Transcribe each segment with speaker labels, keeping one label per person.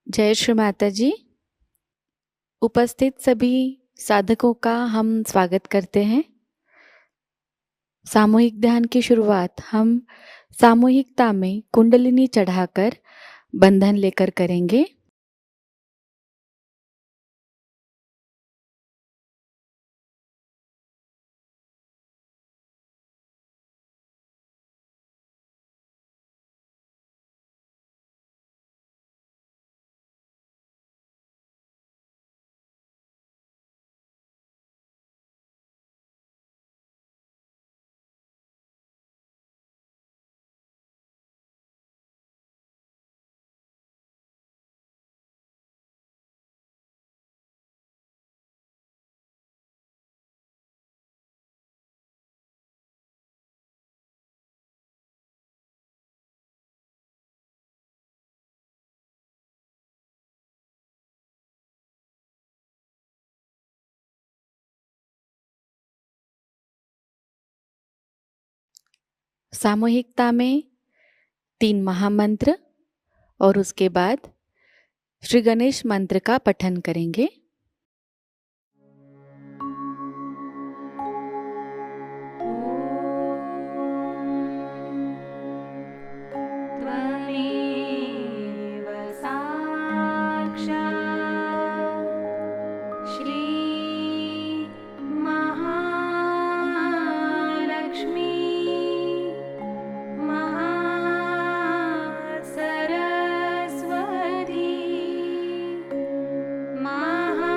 Speaker 1: जय श्री माता जी। उपस्थित सभी साधकों का हम स्वागत करते हैं। सामूहिक ध्यान की शुरुआत हम सामूहिकता में कुंडलिनी चढ़ाकर बंधन लेकर करेंगे। सामूहिकता में 3 महामंत्र और उसके बाद श्री गणेश मंत्र का पठन करेंगे।
Speaker 2: सरस्वती महा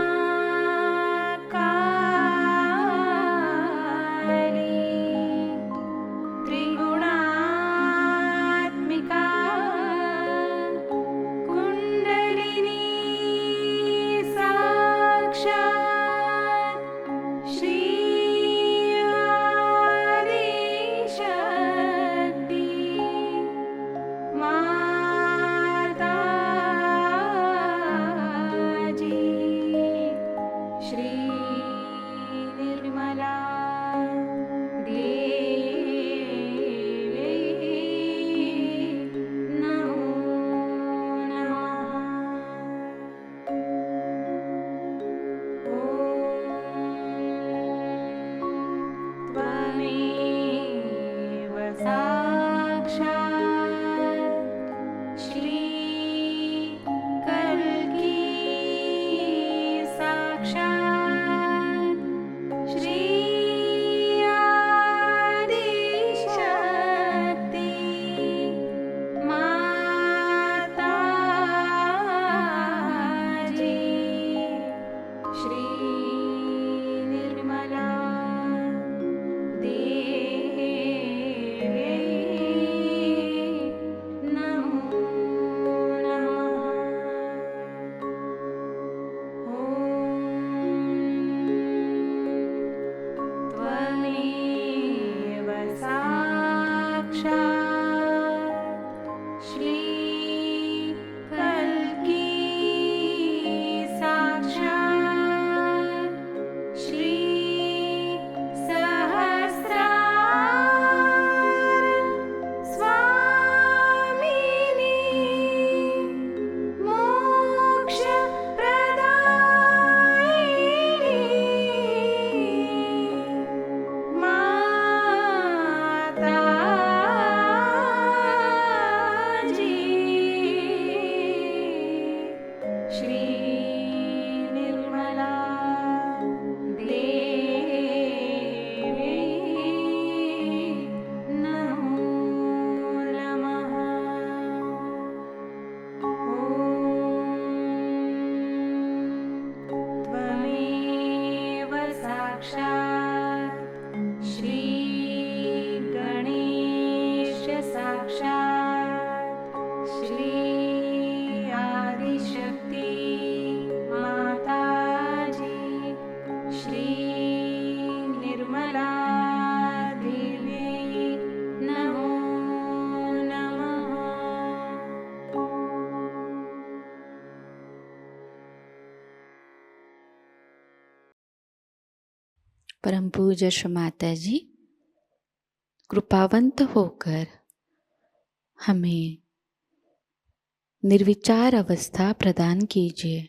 Speaker 1: परम पूज्य श्री माता जी कृपावंत होकर हमें निर्विचार अवस्था प्रदान कीजिए।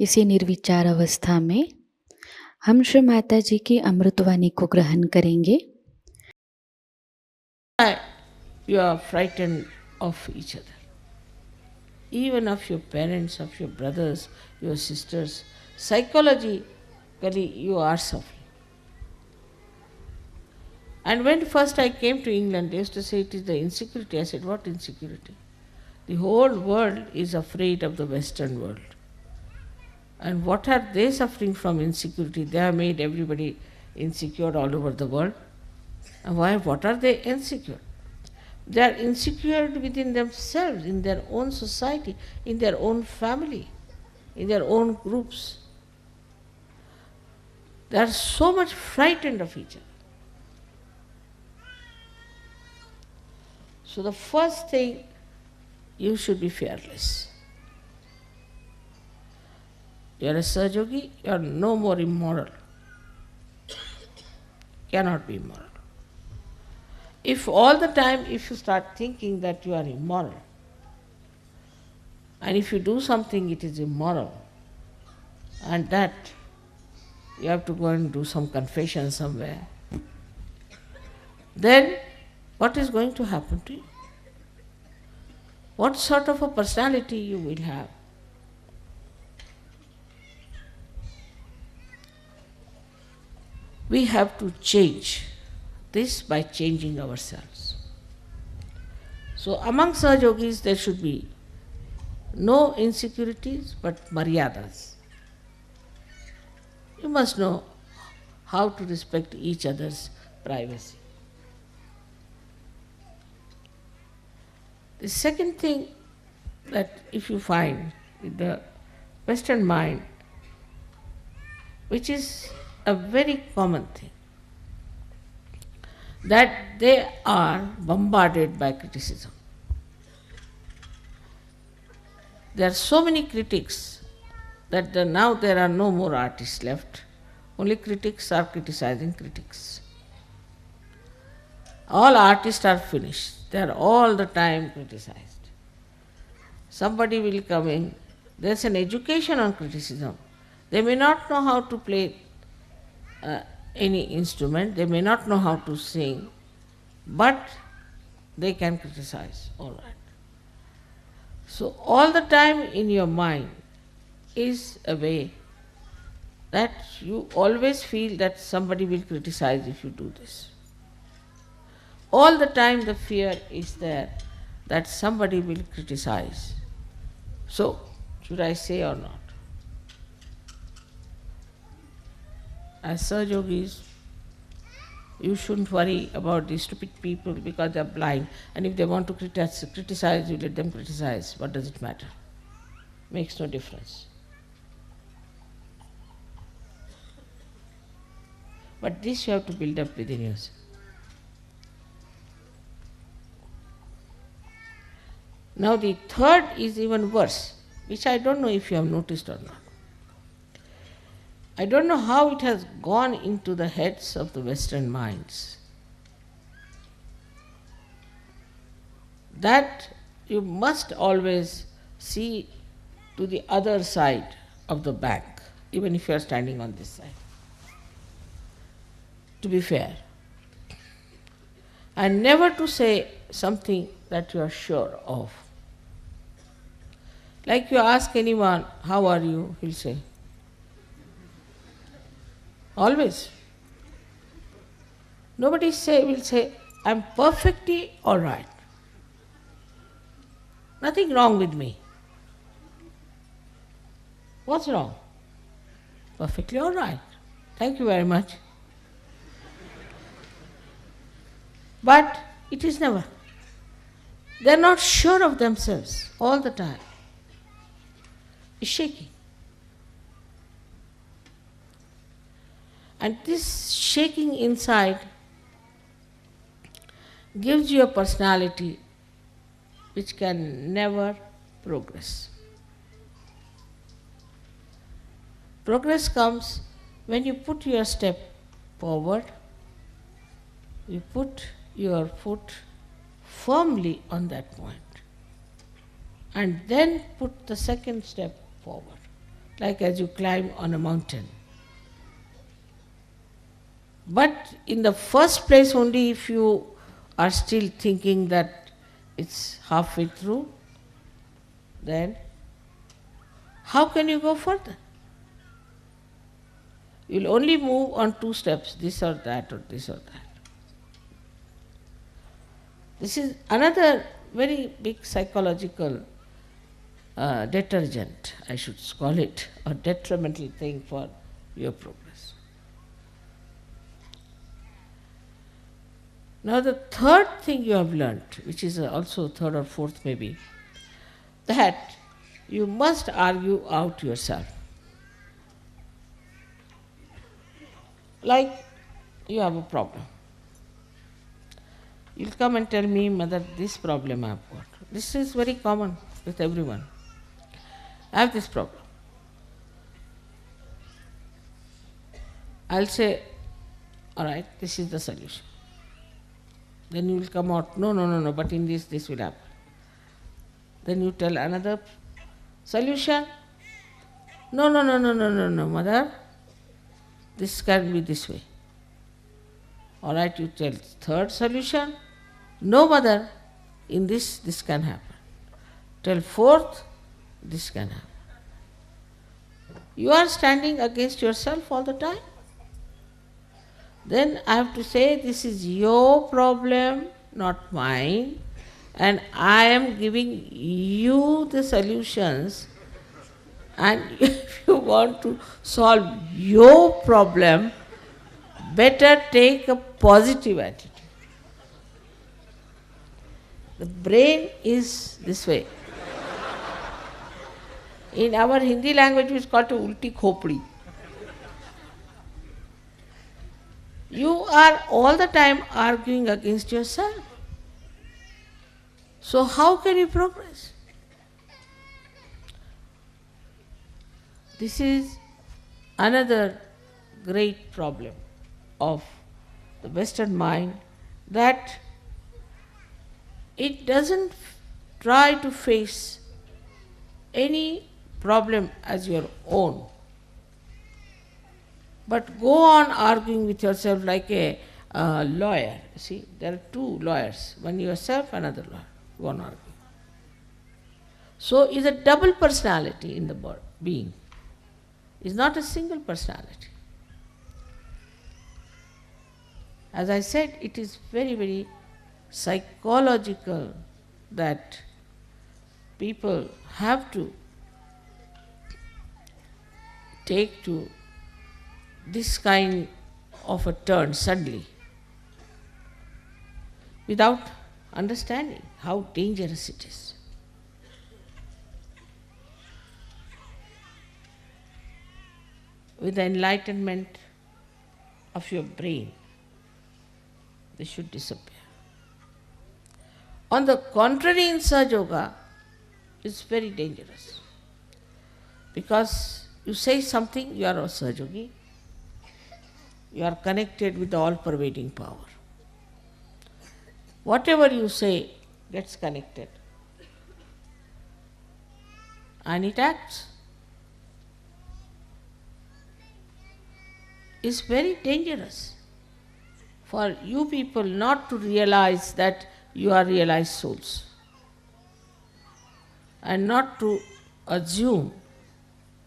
Speaker 1: इसी निर्विचार अवस्था में हम श्री माता जी की अमृतवाणी को ग्रहण करेंगे।
Speaker 2: You are frightened of each other, even of your parents, of your brothers, your sisters. Psychologically, you are suffering. And when first I came to England, they used to say it is the insecurity. I said, what insecurity? The whole world is afraid of the Western world. And what are they suffering from insecurity? They have made everybody insecure all over the world. And why? What are they insecure? They are insecure within themselves, in their own society, in their own family, in their own groups. They are so much frightened of each other. So the first thing, you should be fearless. You are a Sahajayogi, you are no more immoral. Cannot be immoral. If all the time, if you start thinking that you are immoral, and if you do something it is immoral, and that you have to go and do some confession somewhere, then what is going to happen to you? What sort of a personality you will have? We have to change this by changing ourselves. So among Sahajogis there should be no insecurities but maryadas. You must know how to respect each other's privacy. The second thing that if you find in the Western mind, which is a very common thing, that they are bombarded by criticism. There are so many critics that now there are no more artists left. Only critics are criticizing critics. All artists are finished. They are all the time criticized. Somebody will come in. There's an education on criticism. They may not know how to play any instrument. They may not know how to sing, but they can criticize. All right. So all the time in your mind is a way that you always feel that somebody will criticize if you do this. All the time the fear is there that somebody will criticize. So, should I say or not? As Sahajogis, you shouldn't worry about these stupid people because they are blind, and if they want to criticize, you let them criticize. What does it matter? Makes no difference. But this you have to build up within yourself. Now the third is even worse, which I don't know if you have noticed or not. I don't know how it has gone into the heads of the Western minds that you must always see to the other side of the bank, even if you are standing on this side, to be fair, and never to say something that you are sure of. Like you ask anyone, how are you? He'll say. Always. Nobody will say, I'm perfectly all right. Nothing wrong with me. What's wrong? Perfectly all right. Thank you very much. But it is never. They're not sure of themselves all the time. It's shaking. And this shaking inside gives you a personality which can never progress. Progress comes when you put your step forward, you put your foot firmly on that point, and then put the second step forward, like as you climb on a mountain. But in the first place, only if you are still thinking that it's halfway through, then how can you go further? You'll only move on two steps, this or that or this or that. This is another very big psychological detergent, I should call it, or detrimental thing for your progress. Now the third thing you have learnt, which is also third or fourth maybe, that you must argue out yourself. Like you have a problem. You'll come and tell me, Mother, this problem I have got. This is very common with everyone. I have this problem. I'll say, all right, this is the solution. Then you will come out, no, but in this will happen. Then you tell another solution. No, Mother, this can be this way. All right, you tell third solution. No, Mother, in this can happen. Tell fourth, this can happen. You are standing against yourself all the time. Then I have to say, this is your problem, not mine, and I am giving you the solutions, and if you want to solve your problem, better take a positive attitude. The brain is this way. In our Hindi language, it's called ulti khopdi. You are all the time arguing against yourself. So how can you progress? This is another great problem of the Western mind, that it doesn't try to face any problem as your own, but go on arguing with yourself like a lawyer. See, there are two lawyers, one yourself, another lawyer. Go on arguing. So is a double personality in the being. It's not a single personality. As I said, it is very, very psychological that people have to take to this kind of a turn suddenly without understanding how dangerous it is. With the enlightenment of your brain, they should disappear. On the contrary, in Sahajayoga, it's very dangerous. Because you say something, you are a Sahajayogi, you are connected with the all-pervading power. Whatever you say gets connected. And it acts. It's very dangerous for you people not to realize that you are realized souls, and not to assume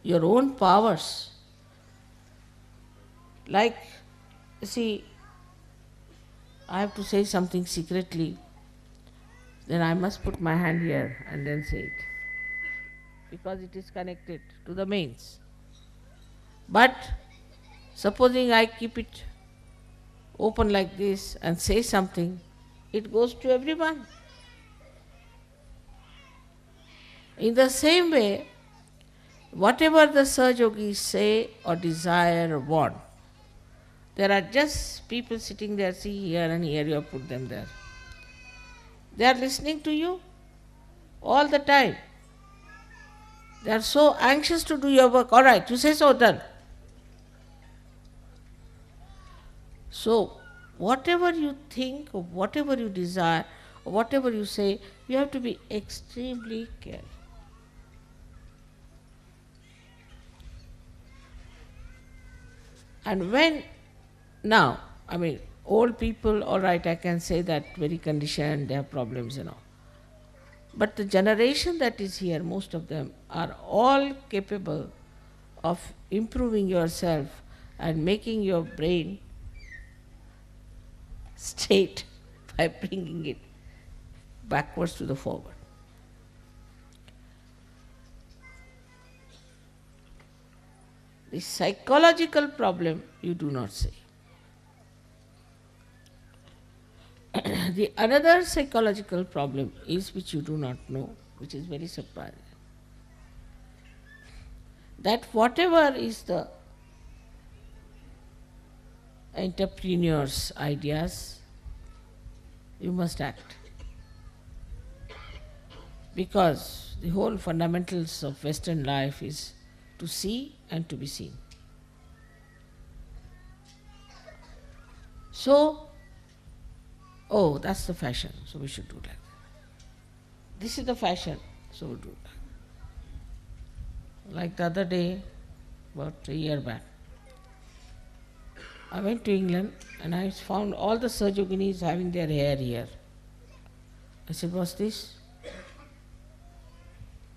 Speaker 2: your own powers. Like, see, I have to say something secretly, then I must put my hand here and then say it, because it is connected to the mains. But supposing I keep it open like this and say something, it goes to everyone. In the same way, whatever the Sahajogis say or desire or want, there are just people sitting there, see here and here, you have put them there. They are listening to you all the time. They are so anxious to do your work. All right, you say so, done. So, whatever you think, or whatever you desire, or whatever you say, you have to be extremely careful. And when, now, I mean, old people, all right, I can say that very conditioned, they have problems and all. But the generation that is here, most of them are all capable of improving yourself and making your brain straight by bringing it backwards to the forward. The psychological problem you do not say. The another psychological problem is, which you do not know, which is very surprising, that whatever is the entrepreneur's ideas, you must act. Because the whole fundamentals of Western life is to see and to be seen. So, oh, that's the fashion, so we should do like that. This is the fashion, so we'll do that. Like the other day, about a year back, I went to England and I found all the Sahajoginis having their hair here. I said, what's this?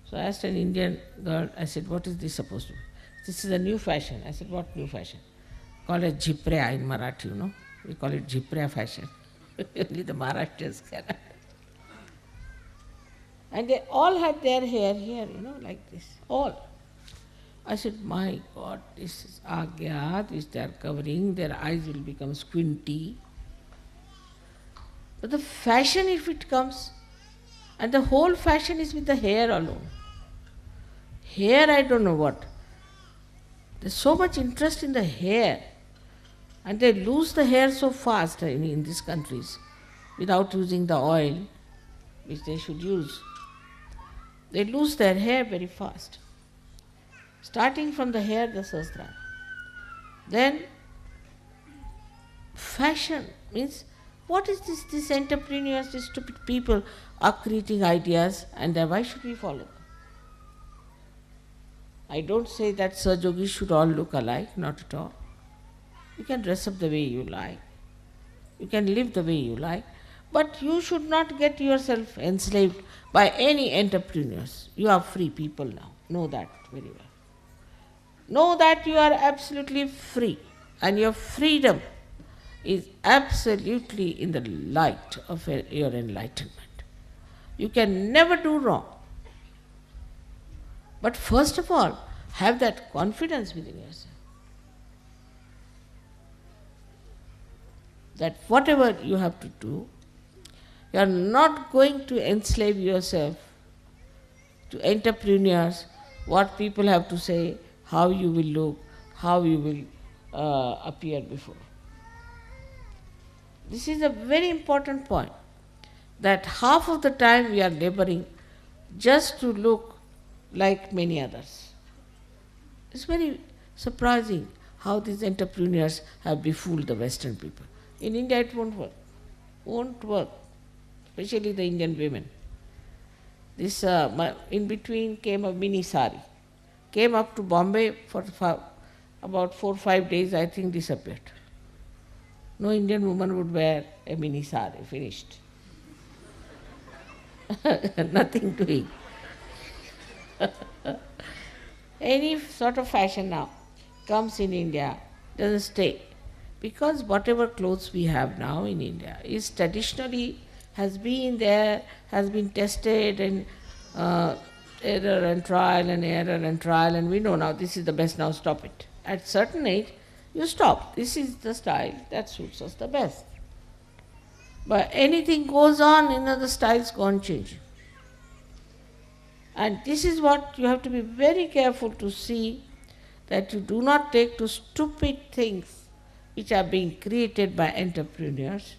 Speaker 2: So I asked an Indian girl, I said, what is this supposed to be? This is a new fashion. I said, what new fashion? Call it Jiprea in Marathi, you know. We call it Jiprea fashion. Only the Maharashtrians can. And they all had their hair here, you know, like this, all. I said, my God, this is Agya, which they are covering, their eyes will become squinty. But the fashion, if it comes, and the whole fashion is with the hair alone. Hair, I don't know what. There's so much interest in the hair. And they lose the hair so fast in these countries without using the oil which they should use. They lose their hair very fast. Starting from the hair, the sastra. Then fashion means, what is this? These entrepreneurs, these stupid people are creating ideas, and then why should we follow them? I don't say that Sahajogis should all look alike, not at all. You can dress up the way you like. You can live the way you like. But you should not get yourself enslaved by any entrepreneurs. You are free people now. Know that very well. Know that you are absolutely free, and your freedom is absolutely in the light of your enlightenment. You can never do wrong. But first of all, have that confidence within yourself that whatever you have to do, you are not going to enslave yourself to entrepreneurs, what people have to say, how you will look, how you will appear before. This is a very important point, that half of the time we are laboring just to look like many others. It's very surprising how these entrepreneurs have befooled the Western people. In India it won't work. Won't work. Especially the Indian women. This in between came a mini sari. Came up to Bombay for about 4 or 5 days, I think disappeared. No Indian woman would wear a mini sari, finished. Nothing doing. Any sort of fashion now comes in India, doesn't stay. Because whatever clothes we have now in India is traditionally has been there, has been tested, and error and trial and error and trial, and we know now this is the best, now stop it. At certain age, you stop. This is the style that suits us the best. But anything goes on, the styles go on changing. And this is what you have to be very careful to see, that you do not take to stupid things which are being created by entrepreneurs,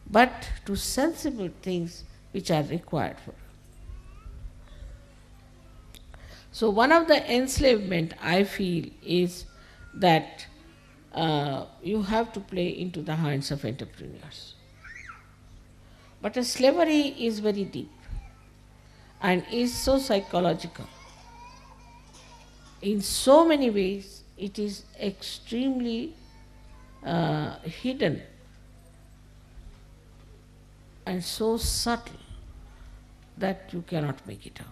Speaker 2: but to sensible things which are required for. So one of the enslavement I feel is that you have to play into the hands of entrepreneurs. But a slavery is very deep and is so psychological. In so many ways, it is extremely hidden and so subtle that you cannot make it out.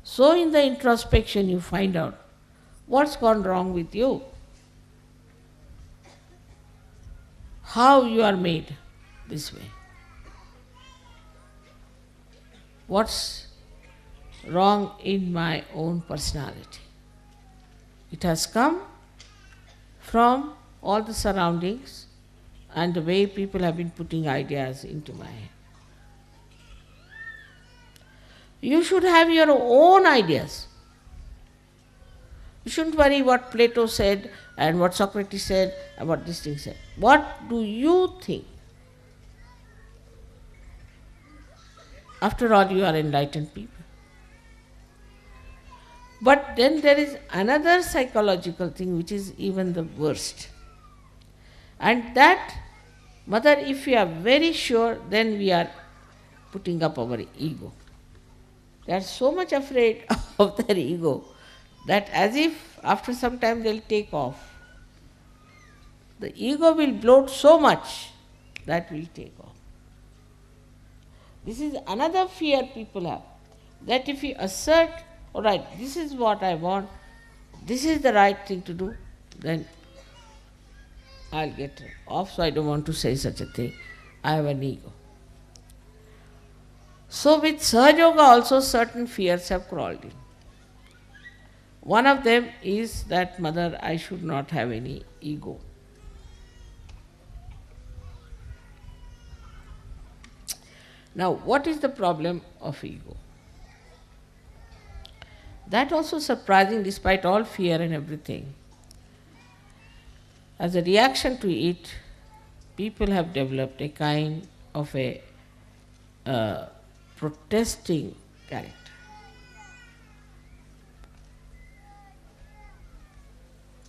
Speaker 2: So in the introspection you find out what's gone wrong with you, how you are made this way, what's wrong in my own personality. It has come from all the surroundings and the way people have been putting ideas into my head. You should have your own ideas. You shouldn't worry what Plato said and what Socrates said and what this thing said. What do you think? After all, you are enlightened people. But then there is another psychological thing which is even the worst. And that, Mother, if we are very sure, then we are putting up our ego. They are so much afraid of their ego that as if after some time they'll take off. The ego will bloat so much that will take off. This is another fear people have, that if you assert, all right, this is what I want, this is the right thing to do, then I'll get off, so I don't want to say such a thing. I have an ego. So with Sahajayoga also certain fears have crawled in. One of them is that, Mother, I should not have any ego. Now, what is the problem of ego? That also surprising despite all fear and everything. As a reaction to it, people have developed a kind of a protesting character.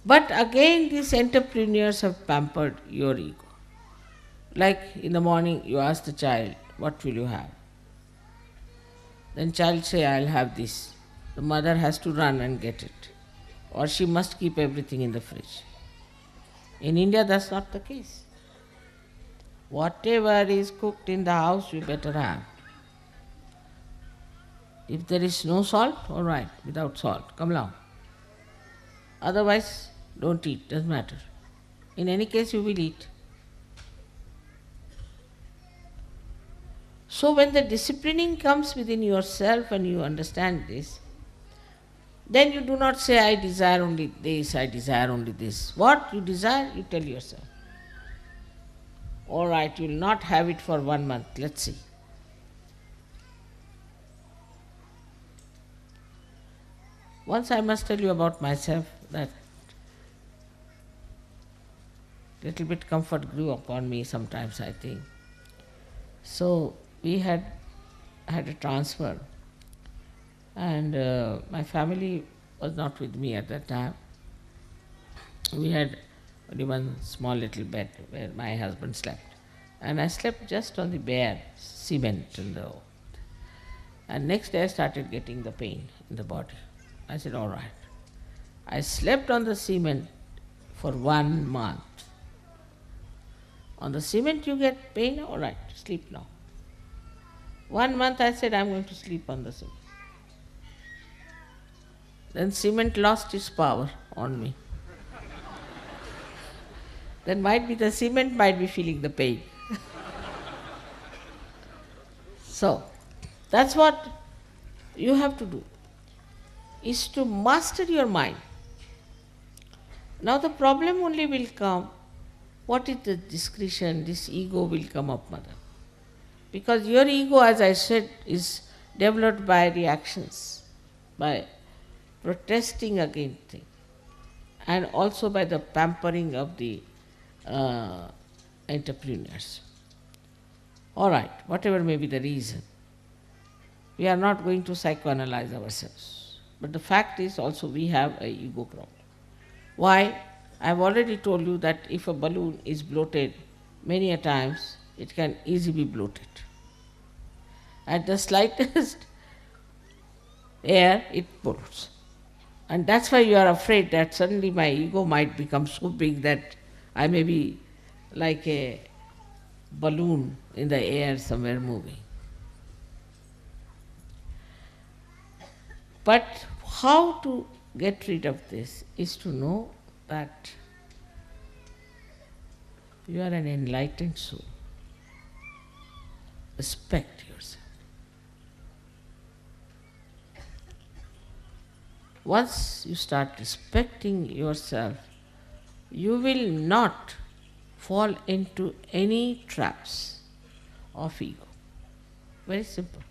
Speaker 2: But again, these entrepreneurs have pampered your ego. Like in the morning, you ask the child, "What will you have?" Then child say, "I'll have this." The mother has to run and get it, or she must keep everything in the fridge. In India, that's not the case. Whatever is cooked in the house, you better have. If there is no salt, all right, without salt, come along. Otherwise, don't eat, doesn't matter. In any case, you will eat. So when the disciplining comes within yourself and you understand this, then you do not say, "I desire only this, I desire only this." What you desire, you tell yourself. All right, you will not have it for 1 month, let's see. Once I must tell you about myself that little bit comfort grew upon me sometimes, I think. So we had a transfer, and my family was not with me at that time. We had only one small little bed where my husband slept, and I slept just on the bare cement in the. And next day I started getting the pain in the body. I said, all right. I slept on the cement for 1 month. On the cement you get pain, all right, sleep now. 1 month I said, I'm going to sleep on the cement. Then cement lost its power on me. Then might be the cement might be feeling the pain. So, that's what you have to do, is to master your mind. Now the problem only will come, what is the discretion, this ego will come up, mother. Because your ego, as I said, is developed by reactions, by protesting against things, and also by the pampering of the entrepreneurs. All right, whatever may be the reason, we are not going to psychoanalyze ourselves. But the fact is also we have an ego problem. Why? I have already told you that if a balloon is bloated many a times, it can easily be bloated. At the slightest air, it bloats. And that's why you are afraid that suddenly my ego might become so big that I may be like a balloon in the air somewhere moving. But how to get rid of this is to know that you are an enlightened soul. Respect yourself. Once you start respecting yourself, you will not fall into any traps of ego. Very simple.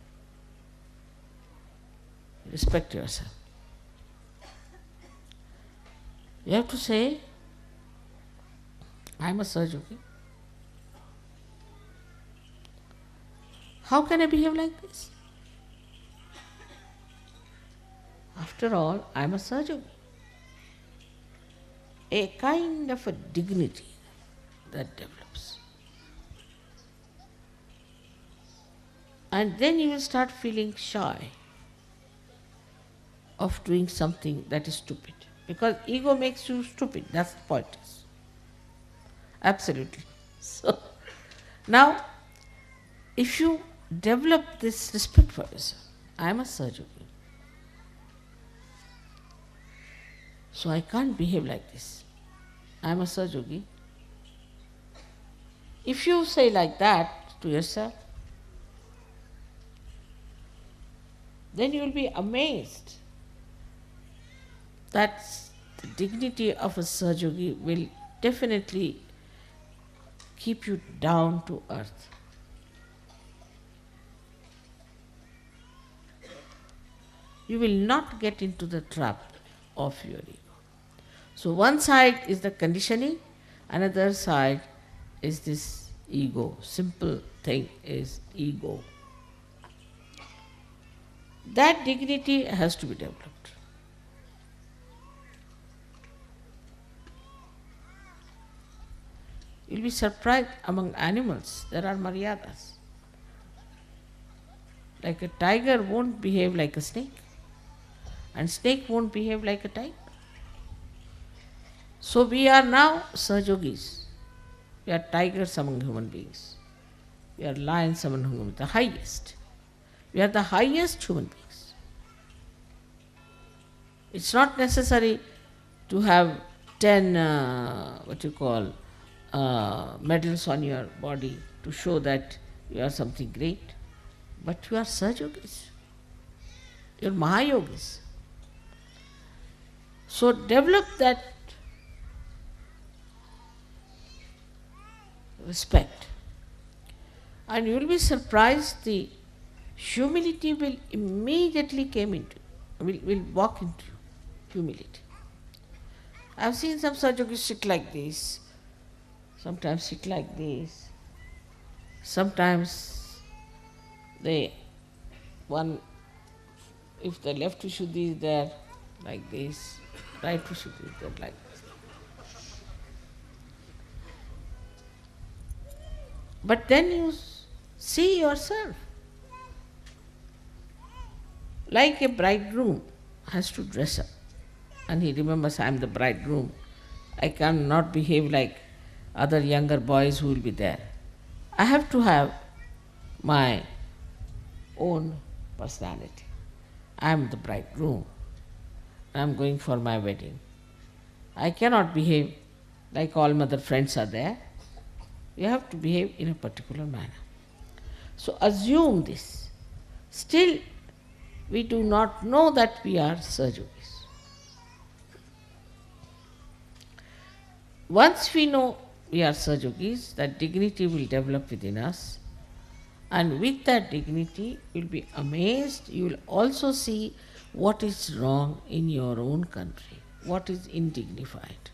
Speaker 2: Respect yourself. You have to say, I am a Sahajayogi. How can I behave like this? After all, I am a Sahajayogi. A kind of a dignity that develops. And then you will start feeling shy of doing something that is stupid. Because ego makes you stupid, that's the point. Absolutely. So, now, if you develop this respect for yourself, I am a Sahajayogi, so I can't behave like this. I am a Sahajayogi. If you say like that to yourself, then you will be amazed that the dignity of a Sahajayogi will definitely keep you down to earth. You will not get into the trap of your ego. So one side is the conditioning, Another side is this ego. Simple thing is ego. That dignity has to be developed. You'll be surprised, among animals there are maryadas. Like a tiger won't behave like a snake, and snake won't behave like a tiger. So we are now Sahajogis. We are tigers among human beings. We are lions among human beings, the highest. We are the highest human beings. It's not necessary to have 10 medals on your body to show that you are something great. But you are Sahajogis. You are Mahayogis. So develop that respect. And you will be surprised, the humility will immediately will walk into you. Humility. I have seen some Sahajogis sit like this, sometimes sit like this, sometimes if the left Vishuddhi is there, like this, right Vishuddhi is there, like this. But then you see yourself. Like a bridegroom has to dress up, and he remembers, I am the bridegroom. I cannot behave like other younger boys who will be there. I have to have my own personality. I am the bridegroom. I am going for my wedding. I cannot behave like all my other friends are there. You have to behave in a particular manner. So assume this. Still, we do not know that we are Sahajogis. Once we know we are Sahajogis, that dignity will develop within us, and with that dignity you will be amazed. You will also see what is wrong in your own country, what is indignified.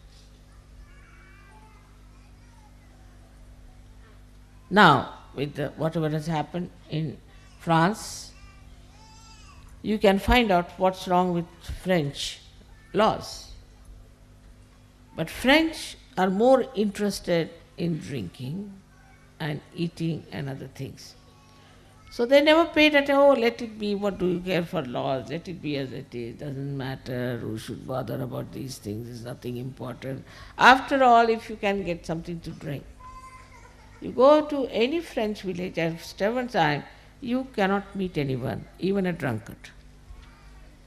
Speaker 2: Now, with whatever has happened in France, you can find out what's wrong with French laws. But French are more interested in drinking and eating and other things. So they never paid attention, oh, let it be, what do you care for laws, let it be as it is, doesn't matter, who should bother about these things, it's nothing important. After all, if you can get something to drink. You go to any French village at seven time, you cannot meet anyone, even a drunkard.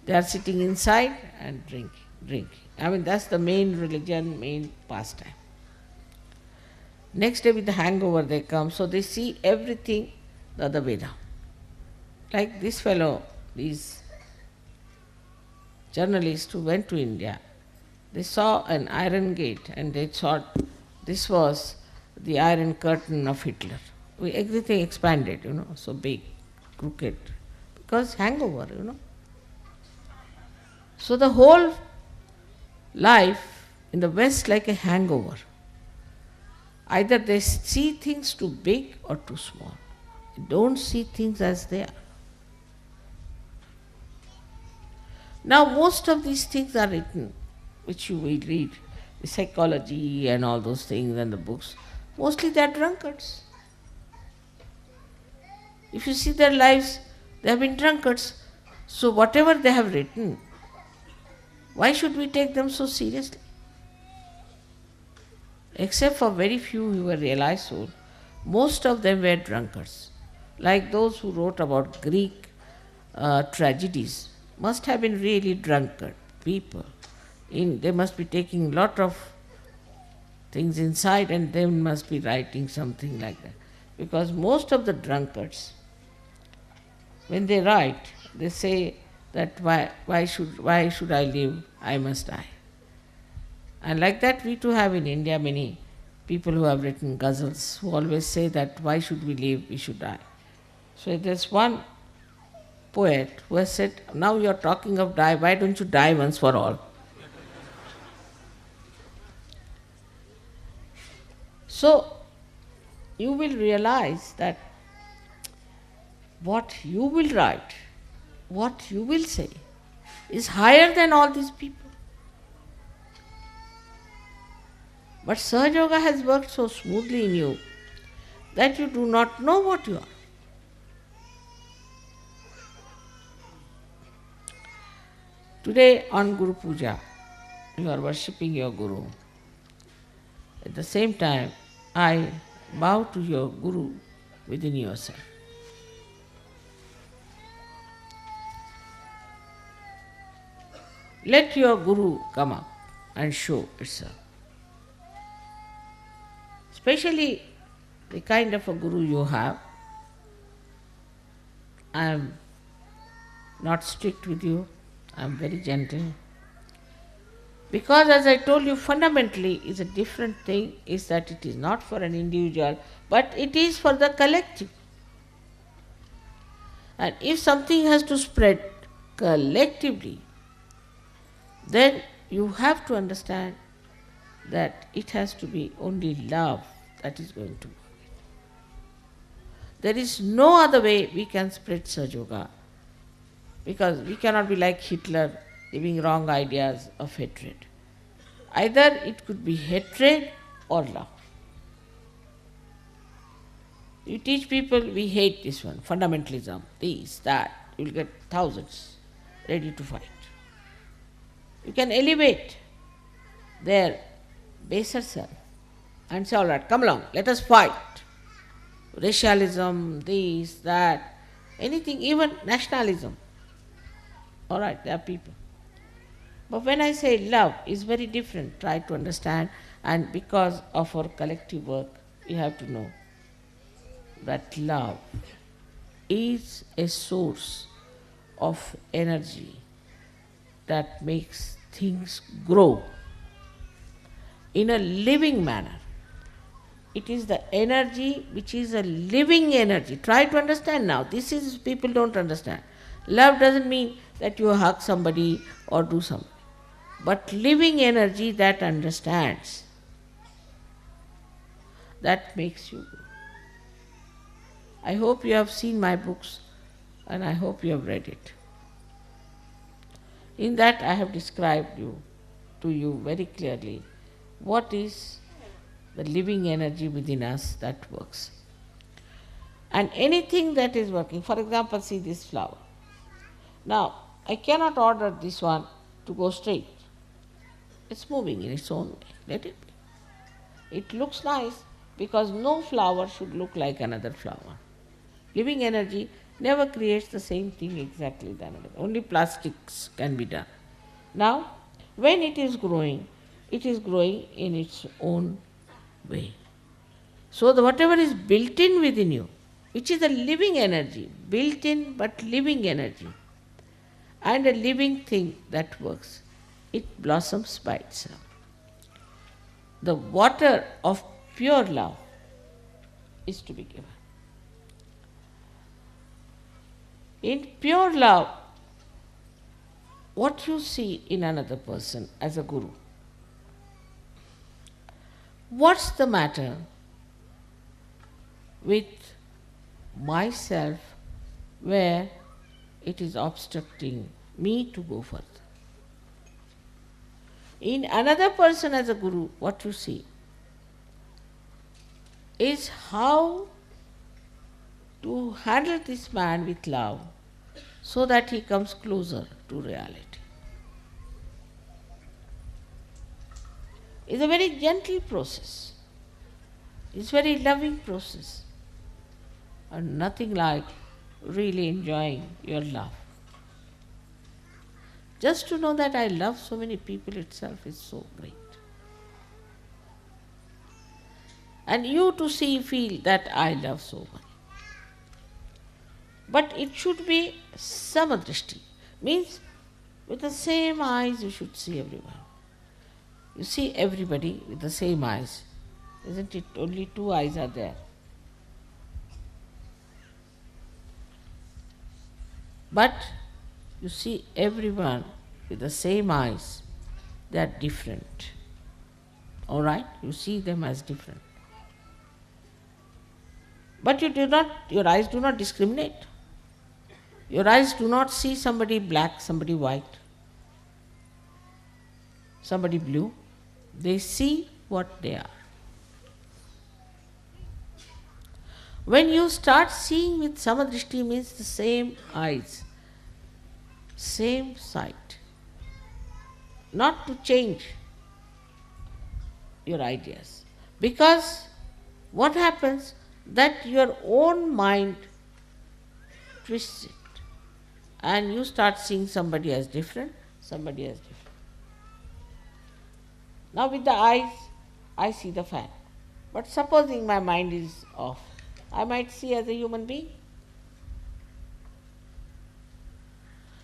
Speaker 2: They are sitting inside and drinking. I mean, that's the main religion, main pastime. Next day with the hangover they come, so they see everything the other way down. Like this fellow, these journalists who went to India, they saw an iron gate and they thought this was the iron curtain of Hitler. Everything expanded, so big, crooked, because hangover, So the whole life in the West like a hangover. Either they see things too big or too small. They don't see things as they are. Now most of these things are written, which you will read, the psychology and all those things and the books. Mostly they are drunkards. If you see their lives, they have been drunkards. So whatever they have written, why should we take them so seriously? Except for very few who were realized souls, most of them were drunkards. Like those who wrote about Greek tragedies, must have been really drunkard people. They must be taking a lot of things inside and they must be writing something like that. Because most of the drunkards, when they write, they say that why should I live? I must die. And like that we too have in India many people who have written ghazals who always say that why should we live, we should die. So there's one poet who has said, now you are talking of die, why don't you die once for all? So you will realize that what you will write, what you will say, is higher than all these people. But Sahajayoga has worked so smoothly in you that you do not know what you are. Today on Guru Puja, you are worshipping your Guru. At the same time, I bow to your Guru within yourself. Let your Guru come up and show itself. Especially the kind of a Guru you have. I am not strict with you, I am very gentle. Because as I told you, fundamentally is a different thing, is that it is not for an individual, but it is for the collective. And if something has to spread collectively, then you have to understand that it has to be only love that is going to work. There is no other way we can spread Sahajayoga, because we cannot be like Hitler, giving wrong ideas of hatred. Either it could be hatred or love. You teach people, we hate this one, fundamentalism, this, that, you will get thousands ready to fight. You can elevate their baser self and say, all right, come along, let us fight. Racialism, this, that, anything, even nationalism. All right, there are people. But when I say love, is very different. Try to understand, and because of our collective work, we have to know that love is a source of energy that makes things grow in a living manner. It is the energy which is a living energy. Try to understand now. This is, people don't understand. Love doesn't mean that you hug somebody or do something, but living energy that understands, that makes you grow. I hope you have seen my books and I hope you have read it. In that I have described to you very clearly what is the living energy within us that works. And anything that is working, for example, see this flower. Now, I cannot order this one to go straight. It's moving in its own way. Let it be. It looks nice because no flower should look like another flower. Living energy never creates the same thing exactly than another. Only plastics can be done. Now, when it is growing in its own way. So whatever is built in within you, which is a living energy, built in but living energy, and a living thing that works, it blossoms by itself. The water of pure love is to be given. In pure love, what you see in another person as a guru, what's the matter with myself where it is obstructing me to go further? In another person as a guru, what you see is how to handle this man with love so that he comes closer to reality. It's a very gentle process. It's a very loving process. And nothing like really enjoying your love. Just to know that I love so many people itself is so great. And you to feel that I love so much. But it should be samadrishti, means with the same eyes you should see everyone. You see everybody with the same eyes. Isn't it? Only two eyes are there. But you see everyone with the same eyes. They are different. All right? You see them as different. But your eyes do not discriminate. Your eyes do not see somebody black, somebody white, somebody blue. They see what they are. When you start seeing with samadrishti, means the same eyes, same sight, not to change your ideas. Because what happens, that your own mind twists it and you start seeing somebody as different, somebody as different. Now with the eyes, I see the fan. But supposing my mind is off, I might see as a human being.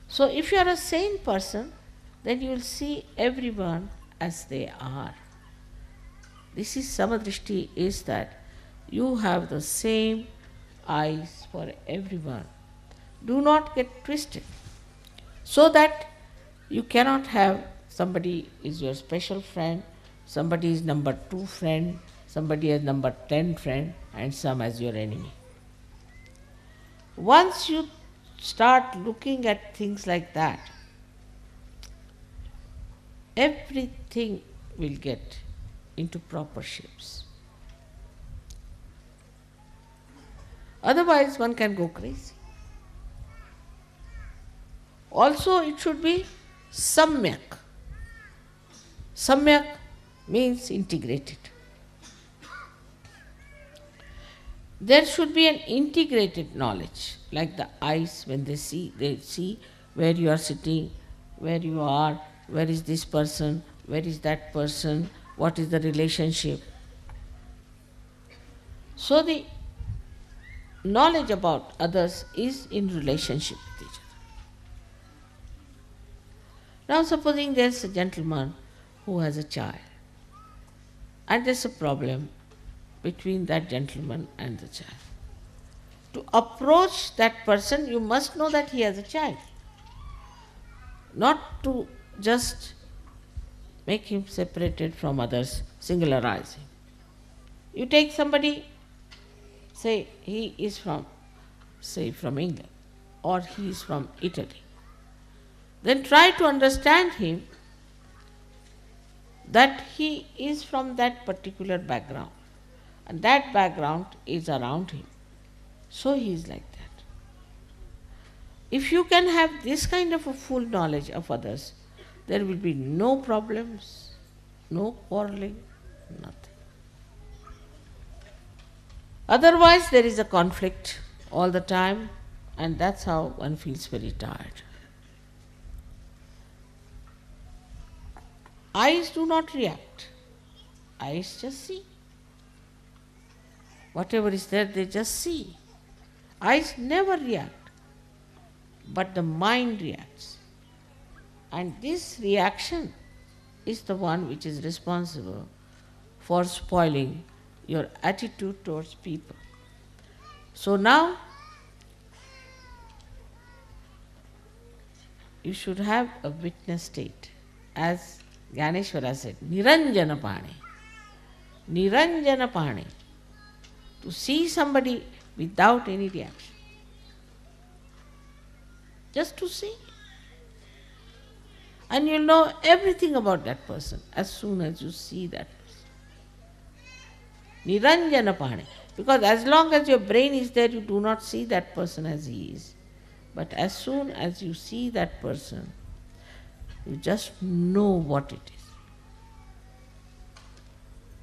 Speaker 2: So if you are a sane person, then you will see everyone as they are. This is samadrishti, is that you have the same eyes for everyone. Do not get twisted. So that you cannot have somebody is your special friend, somebody is number 2 friend, somebody is number 10 friend, and some as your enemy. Once you start looking at things like that, everything will get into proper shapes. Otherwise, one can go crazy. Also, it should be samyak. Samyak means integrated. There should be an integrated knowledge, like the eyes when they see where you are sitting, where you are, where is this person, where is that person, what is the relationship. So the knowledge about others is in relationship with each other. Now supposing there's a gentleman who has a child, and there's a problem between that gentleman and the child. To approach that person, you must know that he has a child. Not to just make him separated from others, singularize him. You take somebody, say he is from England, or he is from Italy. Then try to understand him that he is from that particular background, and that background is around him. So he is like that. If you can have this kind of a full knowledge of others, there will be no problems, no quarreling, nothing. Otherwise, there is a conflict all the time, and that's how one feels very tired. Eyes do not react. Eyes just see. Whatever is there, they just see. Eyes never react, but the mind reacts. And this reaction is the one which is responsible for spoiling your attitude towards people. So now, you should have a witness state. As Gyaneshwara said, Niranjana Pani. Niranjana Pani. To see somebody without any reaction. Just to see. And you'll know everything about that person as soon as you see that person. Niranjana Pani. Because as long as your brain is there, you do not see that person as he is. But as soon as you see that person, you just know what it is.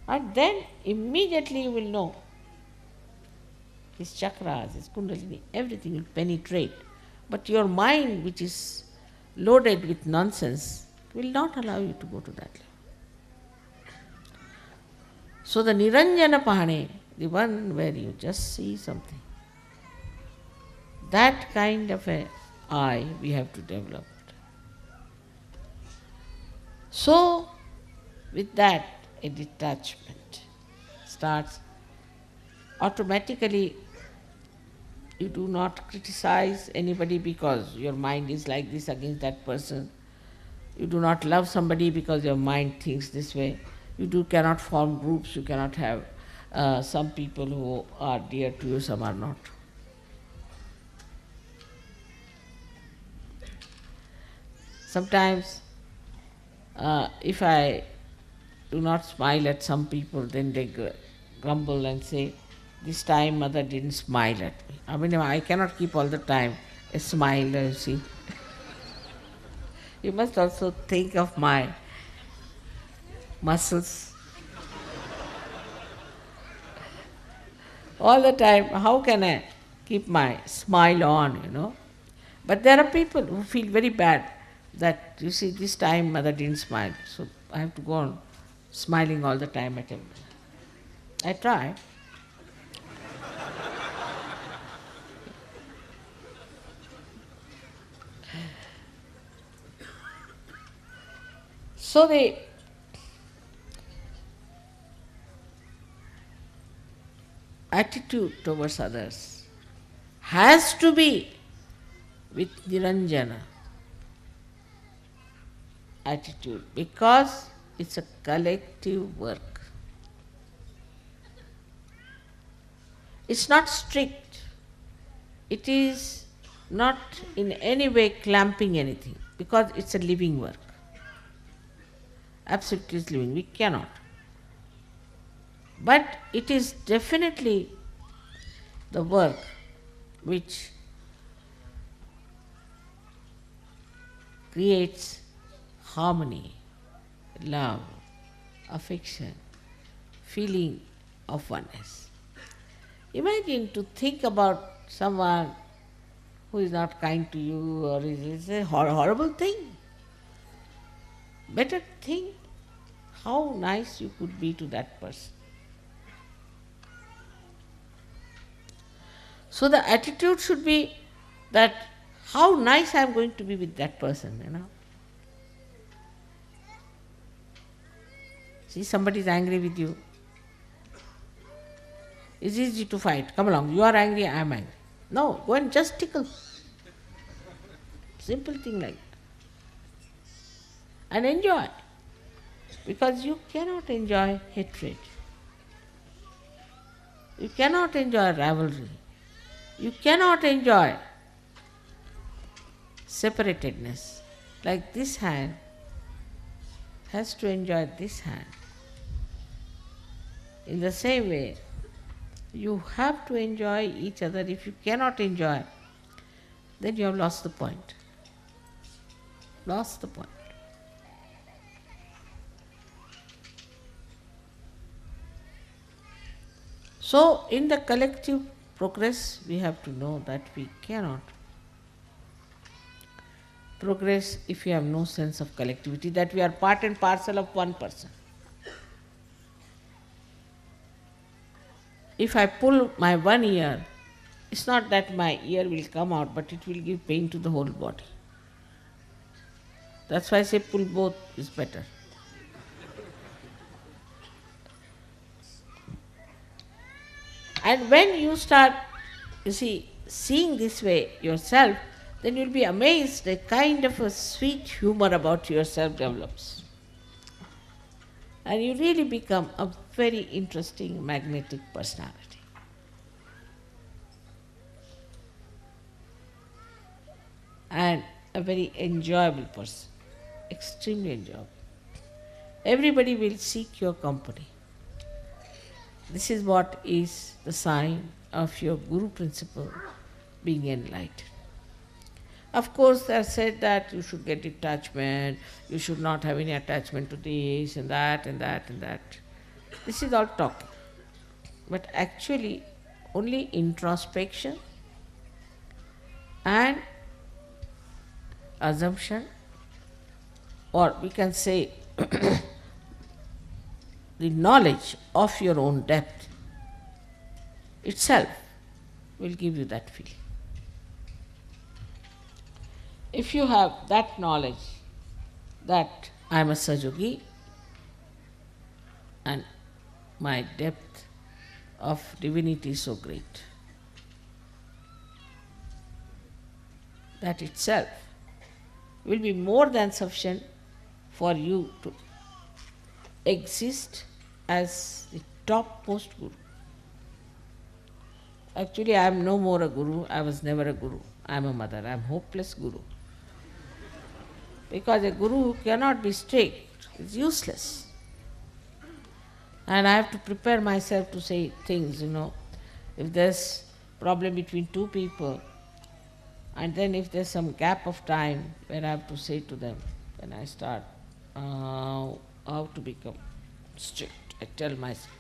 Speaker 2: And then immediately you will know his chakras, his kundalini, everything will penetrate. But your mind, which is loaded with nonsense, will not allow you to go to that level. So the Niranjana Pahane, the one where you just see something, that kind of an eye we have to develop. So, with that, a detachment starts. Automatically, you do not criticize anybody because your mind is like this against that person. You do not love somebody because your mind thinks this way. You cannot form groups, you cannot have some people who are dear to you, some are not. Sometimes, if I do not smile at some people, then they grumble and say, "This time mother didn't smile at me." I mean, I cannot keep all the time a smile, you see. You must also think of my muscles. All the time, how can I keep my smile on? But there are people who feel very bad that, you see, this time mother didn't smile, so I have to go on smiling all the time at him. I try. So the attitude towards others has to be with Niranjana attitude, because it's a collective work. It's not strict. It is not in any way clamping anything, because it's a living work. Absolutely is living. We cannot. But it is definitely the work which creates harmony, love, affection, feeling of oneness. Imagine to think about someone who is not kind to you, or is a horrible thing. Better think how nice you could be to that person. So the attitude should be that how nice I am going to be with that person. See, somebody is angry with you. It's easy to fight. Come along, you are angry, I am angry. No, go and just tickle. Simple thing like that. And enjoy. Because you cannot enjoy hatred. You cannot enjoy rivalry. You cannot enjoy separatedness. Like this hand has to enjoy this hand. In the same way, you have to enjoy each other. If you cannot enjoy, then you have lost the point. Lost the point. So, in the collective progress, we have to know that we cannot progress if we have no sense of collectivity, that we are part and parcel of one person. If I pull my one ear, it's not that my ear will come out, but it will give pain to the whole body. That's why I say pull both is better. And when you start, seeing this way yourself, then you'll be amazed, a kind of a sweet humor about yourself develops. And you really become a very interesting, magnetic personality. And a very enjoyable person, extremely enjoyable. Everybody will seek your company. This is what is the sign of your Guru principle being enlightened. Of course, they have said that you should get detachment, you should not have any attachment to this and that and that and that. This is all talking. But actually, only introspection and assumption, or we can say the knowledge of your own depth itself will give you that feeling. If you have that knowledge that I am a Sahajayogi and my depth of divinity is so great, that itself will be more than sufficient for you to exist as the topmost Guru. Actually, I am no more a guru. I was never a guru. I am a mother. I am hopeless guru. Because a guru who cannot be strict is useless. And I have to prepare myself to say things, If there's problem between two people, and then if there's some gap of time where I have to say to them, then I start how to become strict. I tell myself.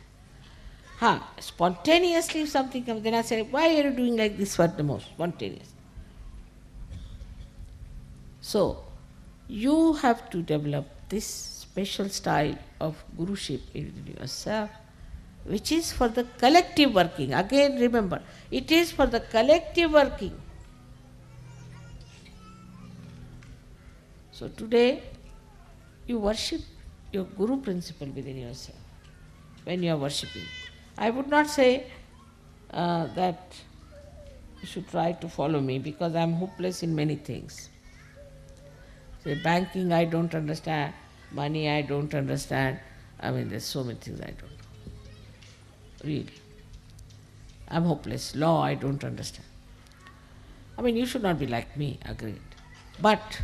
Speaker 2: Spontaneously if something comes, then I say, why are you doing like this for the most? Spontaneous. So, you have to develop this special style of guruship in yourself, which is for the collective working. Again, remember, it is for the collective working. So today, you worship your guru principle within yourself when you are worshipping. I would not say that you should try to follow me because I am hopeless in many things. Say banking I don't understand, money I don't understand. There's so many things I don't know. Really. I'm hopeless. Law I don't understand. You should not be like me, agreed. But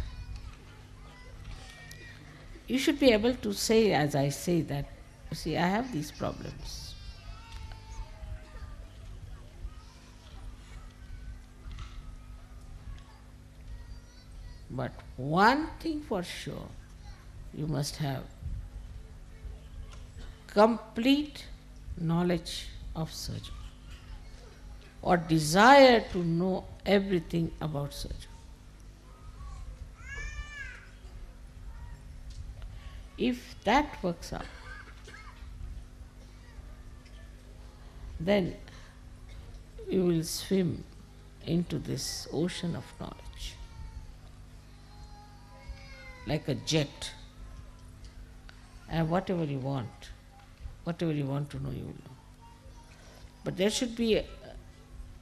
Speaker 2: you should be able to say, as I say, that, see, I have these problems. But one thing for sure, you must have complete knowledge of Sahajayoga or desire to know everything about Sahajayoga. If that works out, then you will swim into this ocean of knowledge like a jet, and whatever you want to know, you will know. But there should be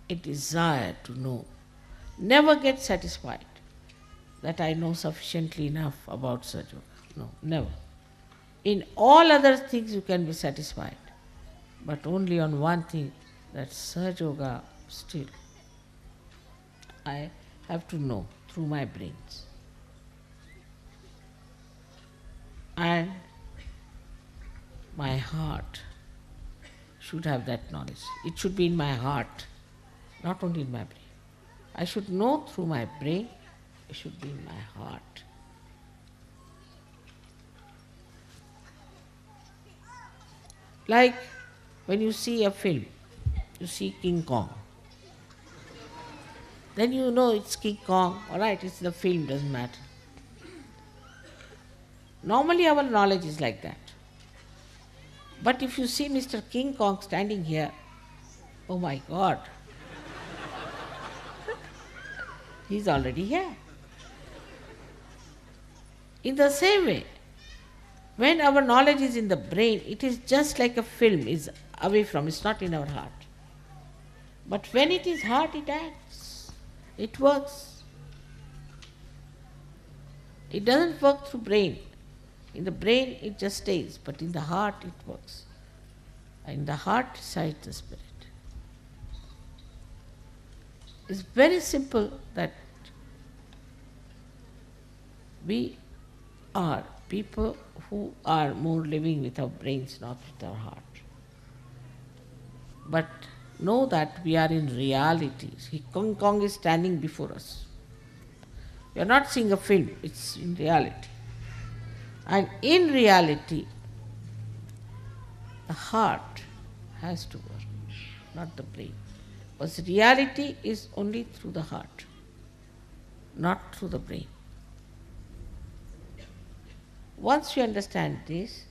Speaker 2: a desire to know. Never get satisfied that I know sufficiently enough about Sahajayoga. No, never. In all other things you can be satisfied, but only on one thing, that Sahajayoga still I have to know through my brains. And my heart should have that knowledge. It should be in my heart, not only in my brain. I should know through my brain, it should be in my heart. Like when you see a film, you see King Kong. Then you know it's King Kong, alright, it's the film, doesn't matter. Normally our knowledge is like that. But if you see Mr. King Kong standing here, oh my God, he's already here. In the same way, when our knowledge is in the brain, it is just like a film is away from, it's not in our heart. But when it is heart, it acts, it works. It doesn't work through brain. In the brain it just stays, but in the heart it works. In the heart resides the spirit. It's very simple that we are people who are more living with our brains, not with our heart. But know that we are in reality. See, King Kong is standing before us. We are not seeing a film, it's in reality. And in reality, the heart has to work, not the brain. Because reality is only through the heart, not through the brain. Once you understand this,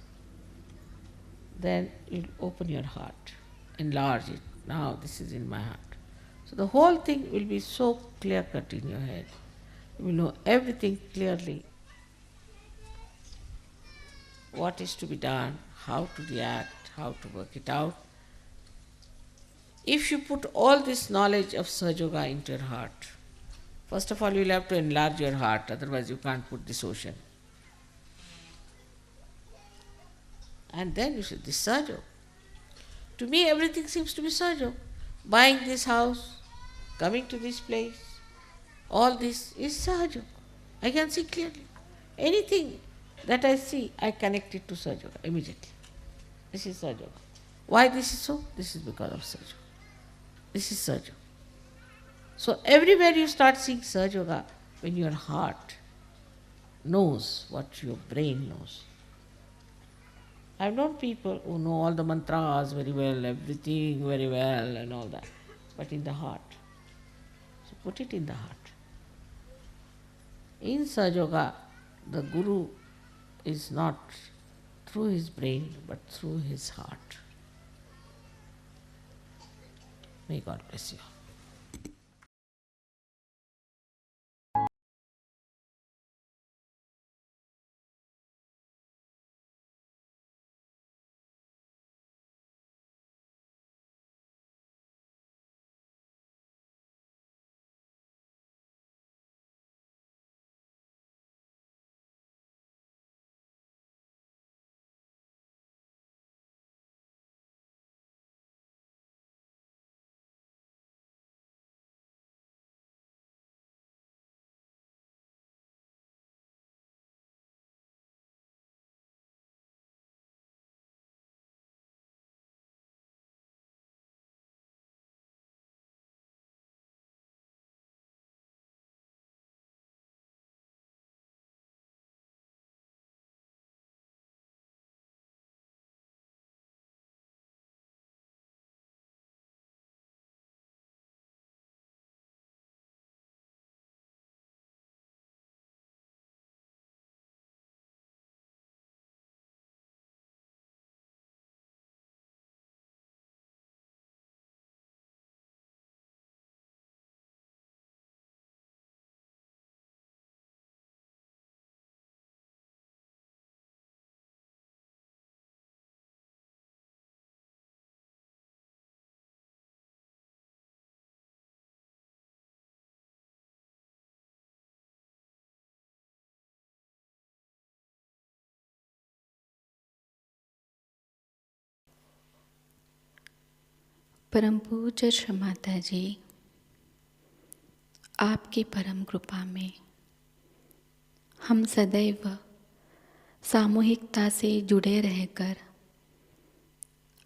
Speaker 2: then you'll open your heart, enlarge it. Now this is in my heart. So the whole thing will be so clear-cut in your head. You will know everything clearly. What is to be done, how to react, how to work it out. If you put all this knowledge of Sahajayoga into your heart, first of all you will have to enlarge your heart, otherwise you can't put this ocean. And then you say, this Sahajayoga. To me everything seems to be Sahajayoga. buying this house, coming to this place, all this is Sahajayoga. I can see clearly. Anything that I see, I connect it to Sahajayoga immediately. This is Sahajayoga. Why this is so? This is because of Sahajayoga. This is Sahajayoga. So everywhere you start seeing Sahajayoga, when your heart knows what your brain knows. I've known people who know all the mantras very well, everything very well and all that, but in the heart. So put it in the heart. In Sahajayoga, the Guru is not through his brain but through his heart. May God bless you.
Speaker 1: परम पूज्य श्री माता जी, आपकी परम कृपा में हम सदैव सामूहिकता से जुड़े रहकर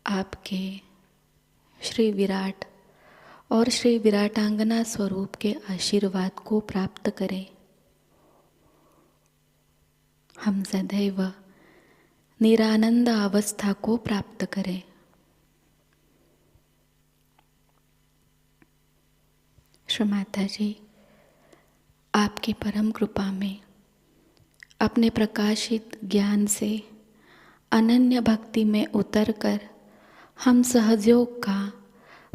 Speaker 1: आपके श्री विराट और श्री विराटांगना स्वरूप के आशीर्वाद को प्राप्त करें। हम सदैव निरानंद अवस्था को प्राप्त करें। श्री माता जी, आपकी परम कृपा में अपने प्रकाशित ज्ञान से अनन्य भक्ति में उतरकर हम सहजयोग का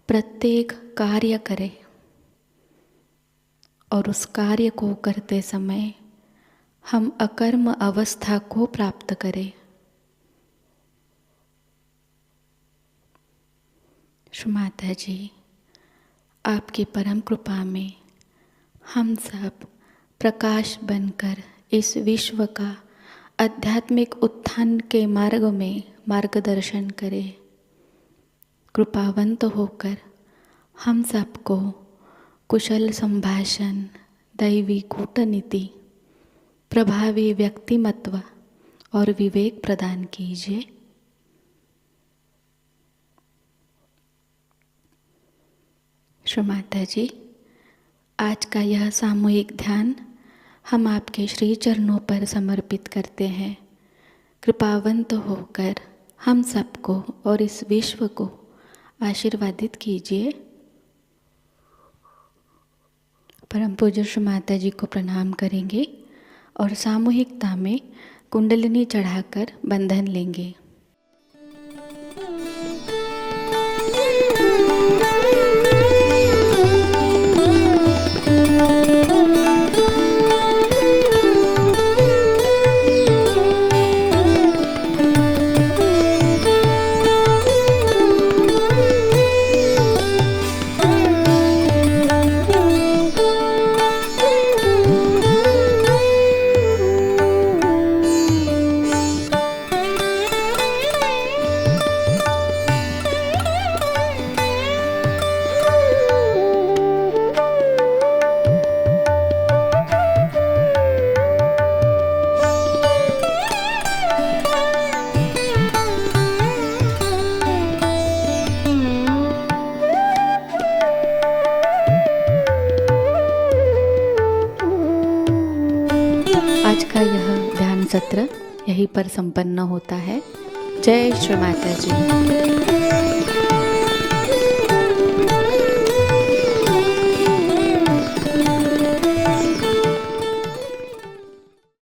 Speaker 1: प्रत्येक कार्य करें और उस कार्य को करते समय हम अकर्म अवस्था को प्राप्त करें। श्री माता जी, आपकी परम कृपा में हम सब प्रकाश बनकर इस विश्व का आध्यात्मिक उत्थान के मार्ग में मार्गदर्शन करें। कृपावंत होकर हम सबको कुशल संभाषण, दैवी कूटनीति, प्रभावी व्यक्तिमत्व और विवेक प्रदान कीजिए। श्री माता जी, आज का यह सामूहिक ध्यान हम आपके श्री चरणों पर समर्पित करते हैं। कृपावंत होकर हम सबको और इस विश्व को आशीर्वादित कीजिए। परम पूज्य श्री माता जी को प्रणाम करेंगे और सामूहिकता में कुंडलिनी चढ़ाकर बंधन लेंगे। का यह ध्यान सत्र यहीं पर संपन्न होता है। जय श्री माता जी।